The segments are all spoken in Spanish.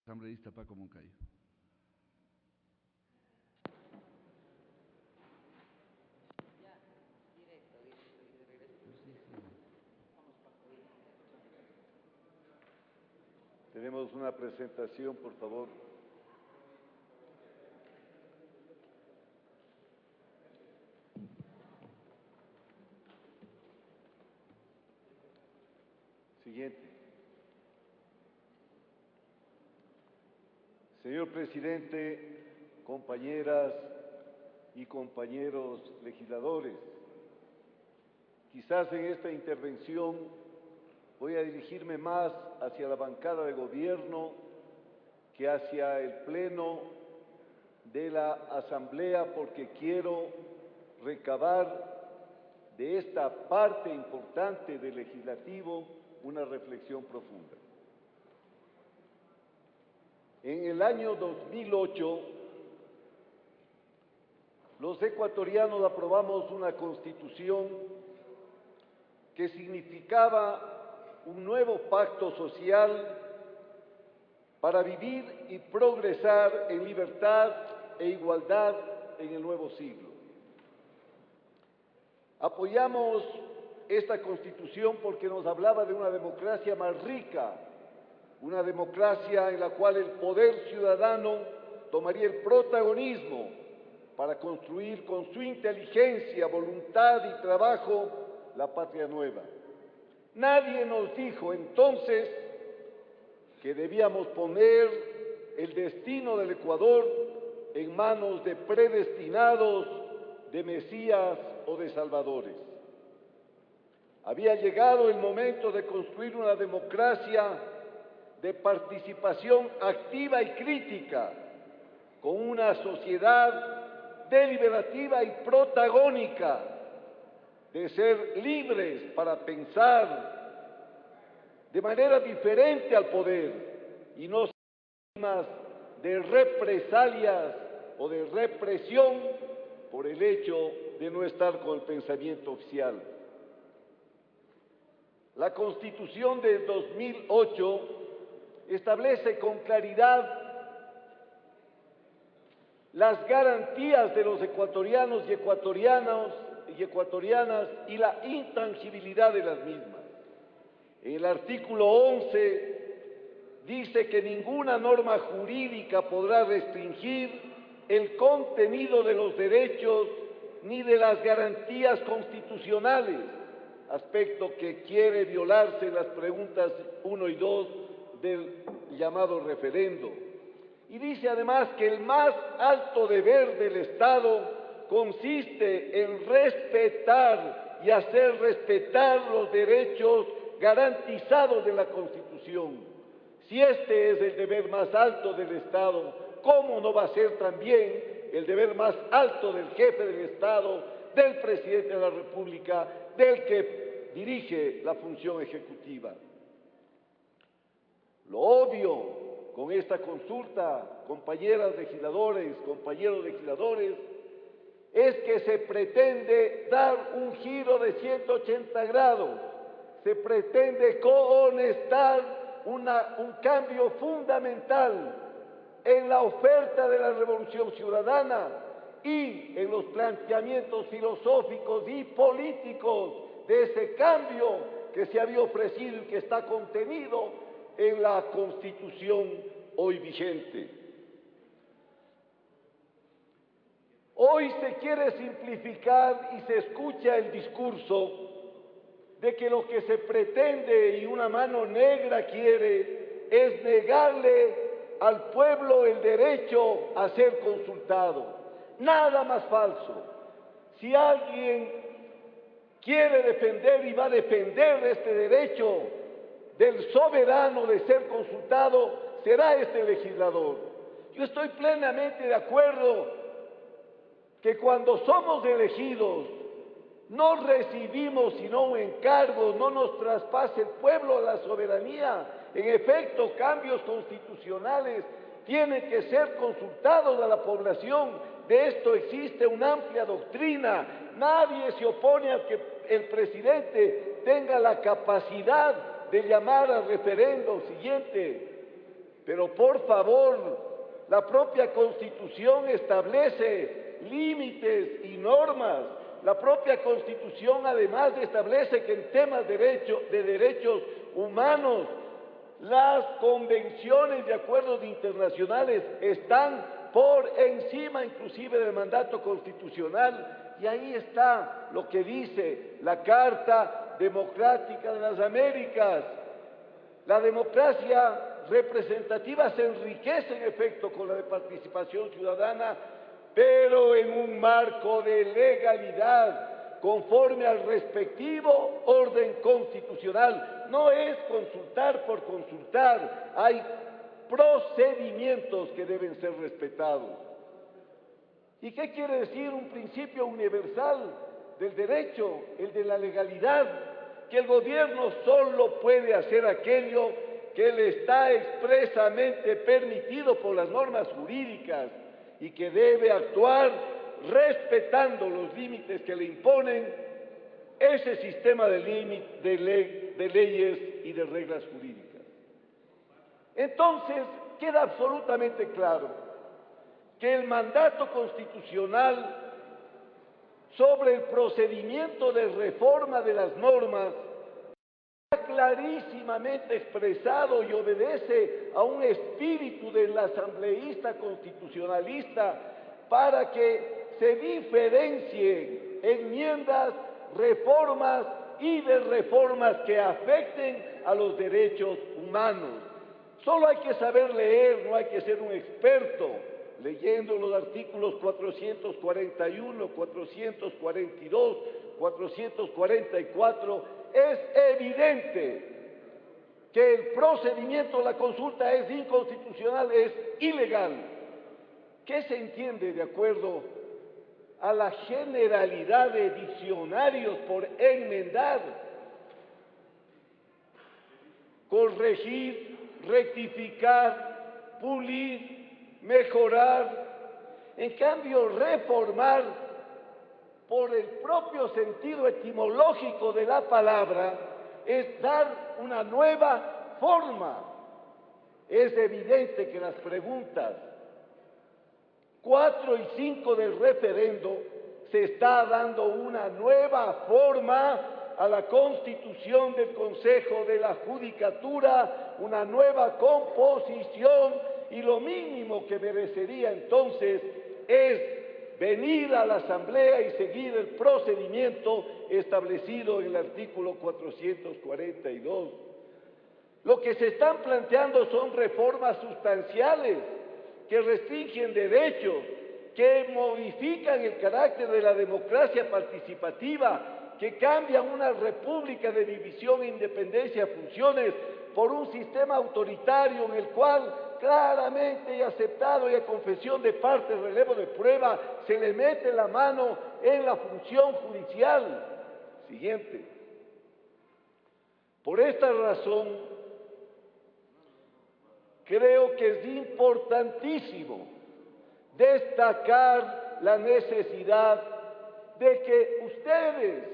Asambleísta Paco Moncayo. Tenemos una presentación, por favor. Siguiente. Señor presidente, compañeras y compañeros legisladores, quizás en esta intervención voy a dirigirme más hacia la bancada de gobierno que hacia el pleno de la Asamblea, porque quiero recabar de esta parte importante del legislativo una reflexión profunda. En el año 2008, los ecuatorianos aprobamos una constitución que significaba un nuevo pacto social para vivir y progresar en libertad e igualdad en el nuevo siglo. Apoyamos esta constitución porque nos hablaba de una democracia más rica, una democracia en la cual el poder ciudadano tomaría el protagonismo para construir con su inteligencia, voluntad y trabajo la patria nueva. Nadie nos dijo entonces que debíamos poner el destino del Ecuador en manos de predestinados, de mesías o de salvadores. Había llegado el momento de construir una democracia de participación activa y crítica, con una sociedad deliberativa y protagónica, de ser libres para pensar de manera diferente al poder y no ser víctimas de represalias o de represión por el hecho de no estar con el pensamiento oficial. La Constitución de 2008 establece con claridad las garantías de los ecuatorianos y ecuatorianas y la intangibilidad de las mismas. En el artículo 11 dice que ninguna norma jurídica podrá restringir el contenido de los derechos ni de las garantías constitucionales, aspecto que quiere violarse en las preguntas 1 y 2 del llamado referendo. Y dice además que el más alto deber del Estado consiste en respetar y hacer respetar los derechos garantizados de la Constitución. Si este es el deber más alto del Estado, ¿cómo no va a ser también el deber más alto del jefe del Estado, del presidente de la República, del que dirige la función ejecutiva? Lo obvio con esta consulta, compañeras legisladores, compañeros legisladores, es que se pretende dar un giro de 180 grados, se pretende cohonestar un cambio fundamental en la oferta de la revolución ciudadana y en los planteamientos filosóficos y políticos de ese cambio que se había ofrecido y que está contenido en la Constitución hoy vigente. Hoy se quiere simplificar y se escucha el discurso de que lo que se pretende y una mano negra quiere es negarle al pueblo el derecho a ser consultado. Nada más falso. Si alguien quiere defender y va a defender este derecho del soberano de ser consultado, será este legislador. Yo estoy plenamente de acuerdo que cuando somos elegidos no recibimos sino un encargo, no nos traspase el pueblo la soberanía. En efecto, cambios constitucionales tienen que ser consultados a la población. De esto existe una amplia doctrina. Nadie se opone a que el presidente tenga la capacidad de llamar al referendo siguiente. Pero por favor, la propia Constitución establece límites y normas. La propia Constitución además establece que en temas de derechos humanos, las convenciones y acuerdos internacionales están por encima inclusive del mandato constitucional. Y ahí está lo que dice la Carta Democrática de las Américas. La democracia representativa se enriquece en efecto con la de participación ciudadana, pero en un marco de legalidad, conforme al respectivo orden constitucional. No es consultar por consultar, hay procedimientos que deben ser respetados. ¿Y qué quiere decir un principio universal del derecho, el de la legalidad? Que el gobierno solo puede hacer aquello que le está expresamente permitido por las normas jurídicas y que debe actuar respetando los límites que le imponen ese sistema de leyes y de reglas jurídicas. Entonces, queda absolutamente claro que el mandato constitucional sobre el procedimiento de reforma de las normas está clarísimamente expresado y obedece a un espíritu del asambleísta constitucionalista para que se diferencien enmiendas, reformas y de reformas que afecten a los derechos humanos. Solo hay que saber leer, no hay que ser un experto. Leyendo los artículos 441, 442, 444, es evidente que el procedimiento de la consulta es inconstitucional, es ilegal. ¿Qué se entiende de acuerdo a la generalidad de diccionarios por enmendar? Corregir, rectificar, pulir, mejorar. En cambio, reformar, por el propio sentido etimológico de la palabra, es dar una nueva forma. Es evidente que las preguntas 4 y 5 del referendo se está dando una nueva forma a la constitución del Consejo de la Judicatura, una nueva composición, y lo mínimo que merecería entonces es venir a la Asamblea y seguir el procedimiento establecido en el artículo 442. Lo que se están planteando son reformas sustanciales que restringen derechos, que modifican el carácter de la democracia participativa, que cambian una república de división e independencia de funciones por un sistema autoritario en el cual claramente y aceptado y a confesión de parte, relevo de prueba, se le mete la mano en la función judicial. Siguiente. Por esta razón, creo que es importantísimo destacar la necesidad de que ustedes,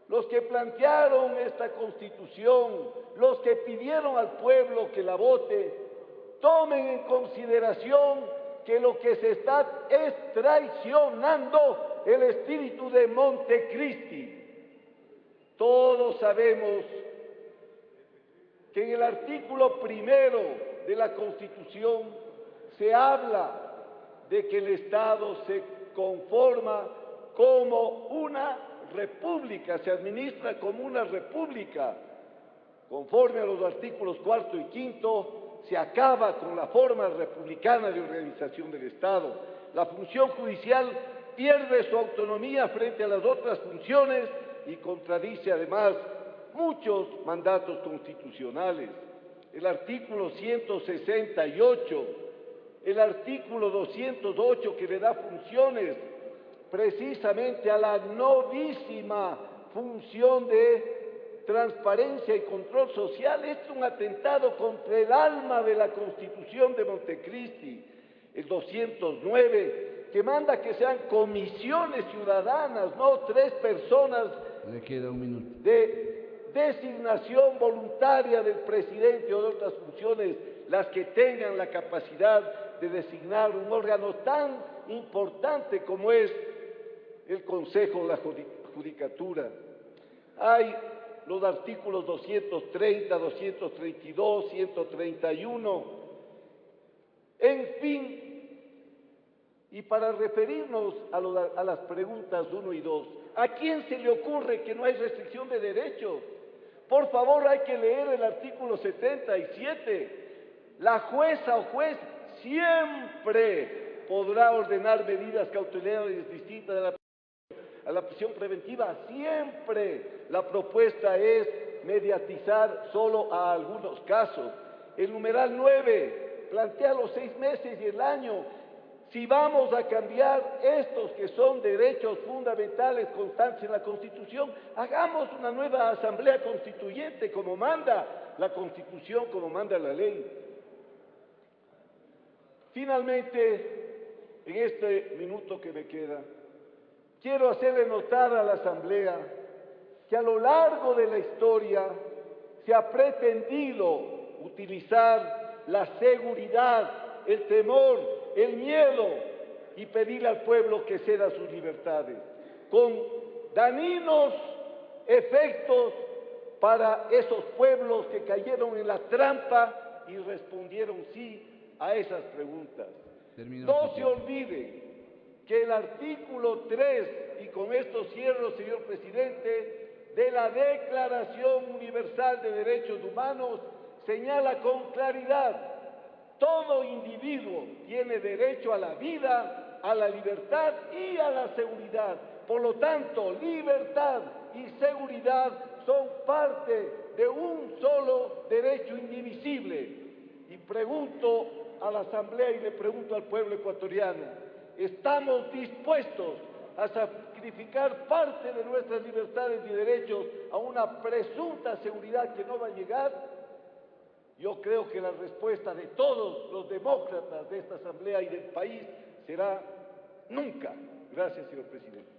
los que plantearon esta Constitución, los que pidieron al pueblo que la vote, tomen en consideración que lo que se está es traicionando el espíritu de Montecristi. Todos sabemos que en el artículo 1 de la Constitución se habla de que el Estado se conforma como una república, se administra como una república. Conforme a los artículos 4 y 5, se acaba con la forma republicana de organización del Estado. La función judicial pierde su autonomía frente a las otras funciones y contradice además muchos mandatos constitucionales. El artículo 168, el artículo 208 que le da funciones precisamente a la novísima función de transparencia y control social, es un atentado contra el alma de la Constitución de Montecristi. El 209, que manda que sean comisiones ciudadanas, no 3 personas. Le queda un minuto. De designación voluntaria del presidente o de otras funciones. las que tengan la capacidad de designar un órgano tan importante como es el Consejo de la Judicatura. Hay los artículos 230, 232, 131, en fin, y para referirnos a las preguntas 1 y 2, ¿a quién se le ocurre que no hay restricción de derechos? Por favor, hay que leer el artículo 77. La jueza o juez siempre podrá ordenar medidas cautelares distintas a la prisión preventiva, siempre. La propuesta es mediatizar solo a algunos casos. El numeral 9 plantea los 6 meses y el año. Si vamos a cambiar estos que son derechos fundamentales constantes en la Constitución, hagamos una nueva asamblea constituyente como manda la Constitución, como manda la ley. Finalmente, en este minuto que me queda, quiero hacerle notar a la Asamblea que a lo largo de la historia se ha pretendido utilizar la seguridad, el temor, el miedo y pedirle al pueblo que ceda sus libertades, con dañinos efectos para esos pueblos que cayeron en la trampa y respondieron sí a esas preguntas. No se olvide que el artículo 3, y con esto cierro, señor presidente, de la Declaración Universal de Derechos Humanos señala con claridad: todo individuo tiene derecho a la vida, a la libertad y a la seguridad. Por lo tanto, libertad y seguridad son parte de un solo derecho indivisible. Y pregunto a la Asamblea y le pregunto al pueblo ecuatoriano: ¿estamos dispuestos a sacrificar parte de nuestras libertades y derechos a una presunta seguridad que no va a llegar? Yo creo que la respuesta de todos los demócratas de esta Asamblea y del país será nunca. Gracias, señor presidente.